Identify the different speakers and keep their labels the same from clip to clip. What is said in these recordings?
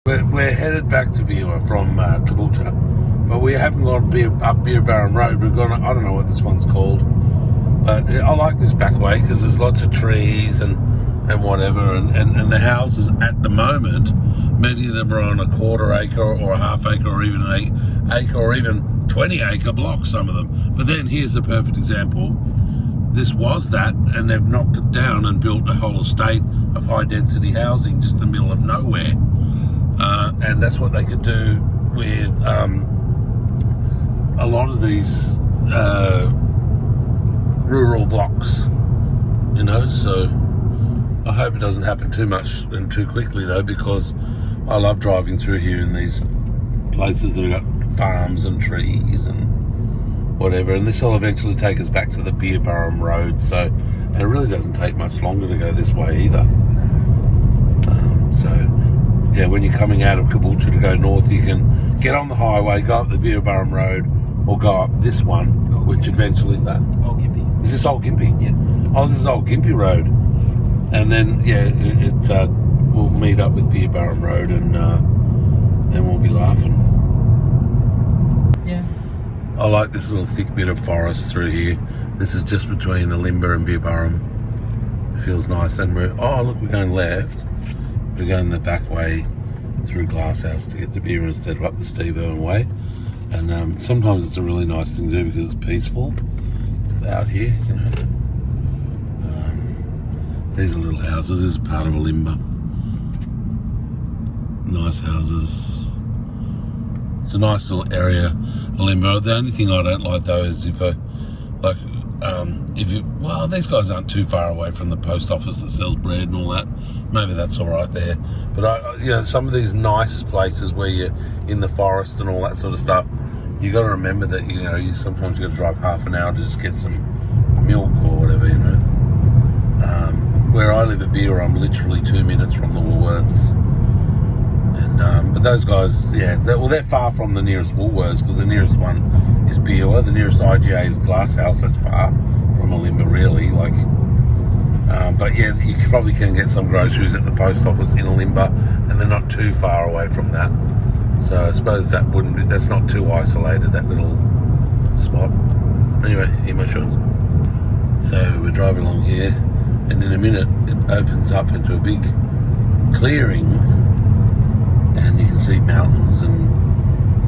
Speaker 1: We're headed back to Beerwah from Caboolture, but we haven't gone up Beerwah Road. We've gone, I don't know what this one's called, but I like this back way because there's lots of trees and whatever, and the houses at the moment, many of them are on a quarter acre or a half acre or even an acre or even 20 acre blocks, some of them. But then here's the perfect example. This was that, and they've knocked it down and built a whole estate of high density housing just in the middle of nowhere. And that's what they could do with a lot of these rural blocks, you know. So I hope it doesn't happen too much and too quickly though, because I love driving through here in these places that have got farms and trees and whatever. And this will eventually take us back to the Beerwah Road, so, and it really doesn't take much longer to go this way either. So yeah, when you're coming out of Caboolture to go north, you can get on the highway, go up the Beerwah Road, or go up this one, which eventually...
Speaker 2: Old Gympie.
Speaker 1: Is this Old Gympie?
Speaker 2: Yeah.
Speaker 1: Oh, this is Old Gympie Road. And then, yeah, we'll meet up with Beerwah Road, and then we'll be laughing.
Speaker 2: Yeah. I
Speaker 1: like this little thick bit of forest through here. This is just between Alimba and Beerwah. It feels nice. And we're going left. We're going the back way through Glasshouse to get to Beerwah instead of up the Steve Irwin way. And sometimes it's a really nice thing to do because it's peaceful out here, you know. These are little houses. This is part of Alimba. Nice houses. It's a nice little area, Alimba. The only thing I don't like though is these guys aren't too far away from the post office that sells bread and all that. Maybe that's all right there. But some of these nice places where you're in the forest and all that sort of stuff, you got to remember that you sometimes got to drive half an hour to just get some milk or whatever, you know. Where I live at Beerwah, I'm literally 2 minutes from the Woolworths. And but those guys, yeah, they're far from the nearest Woolworths because the nearest one is Beerwah. The nearest IGA is Glasshouse. That's far from Alimba, really. But yeah, you probably can get some groceries at the post office in Alimba, and they're not too far away from that. So I suppose that's not too isolated, that little spot. Anyway, here my shorts. So we're driving along here, and in a minute it opens up into a big clearing, and you can see mountains, and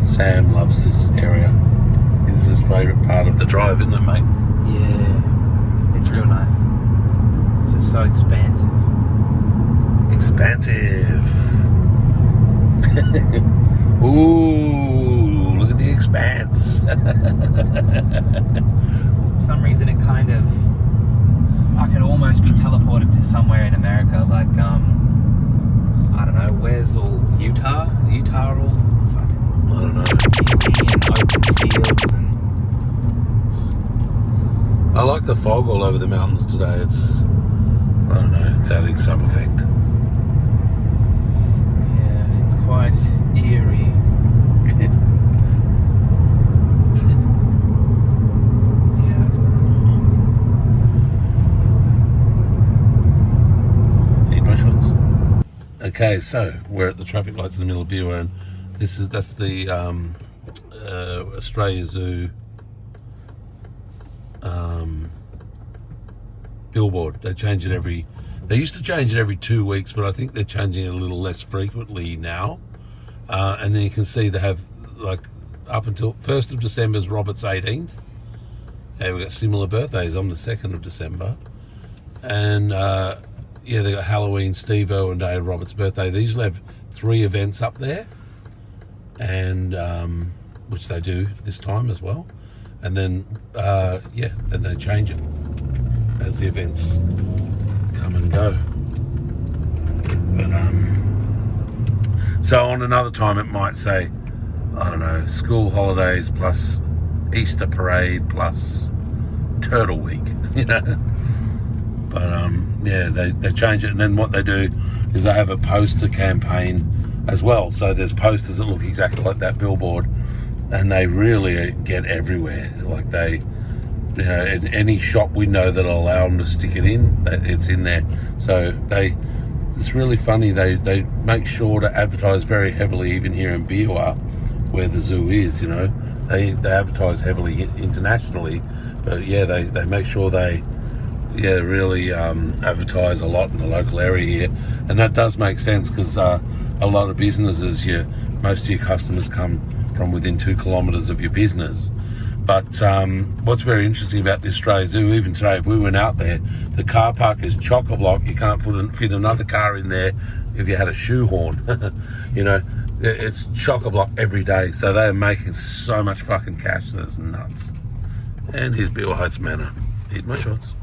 Speaker 1: Sam loves this area. This is his favourite part of the drive, isn't it, mate?
Speaker 2: Yeah, it's real nice. It's just so expansive.
Speaker 1: Ooh, look at the expanse.
Speaker 2: For some reason it kind of, I could almost be teleported to somewhere in America, like I don't know, where's all Utah? Is Utah all fucking,
Speaker 1: I don't know,
Speaker 2: hilly and open fields and...
Speaker 1: I like the fog all over the mountains today. It's, I don't know, it's adding some effect.
Speaker 2: Yes, it's quite eerie. Yeah, that's nice.
Speaker 1: Need my shots. Okay, so we're at the traffic lights in the middle of Beerwah, and that's the Australia Zoo billboard. They change it they used to change it every 2 weeks, but I think they're changing it a little less frequently now. And then you can see they have, like, up until 1st of December is Robert's 18th. We've got similar birthdays on the 2nd of December. And they got Halloween, Steve-O, and Day of Robert's birthday. They usually have 3 events up there, and which they do this time as well. And then then they change it as the events come and go. But so on another time it might say, I don't know, school holidays plus Easter parade plus Turtle Week, you know. But they change it, and then what they do is they have a poster campaign as well. So there's posters that look exactly like that billboard, and they really get everywhere. Like they, in any shop window that'll allow them to stick it in, it's in there. So it's really funny. They make sure to advertise very heavily, even here in Beerwah, where the zoo is. You know, they advertise heavily internationally, but yeah, they make sure they really advertise a lot in the local area here, and that does make sense because a lot of businesses, most of your customers come from within 2 kilometres of your business. But what's very interesting about the Australia Zoo, even today, if we went out there, the car park is chock-a-block. You can't fit another car in there if you had a shoehorn. You know, it's chock-a-block every day. So they are making so much fucking cash that it's nuts. And here's Beerwah Heights Manor. Eat my shorts.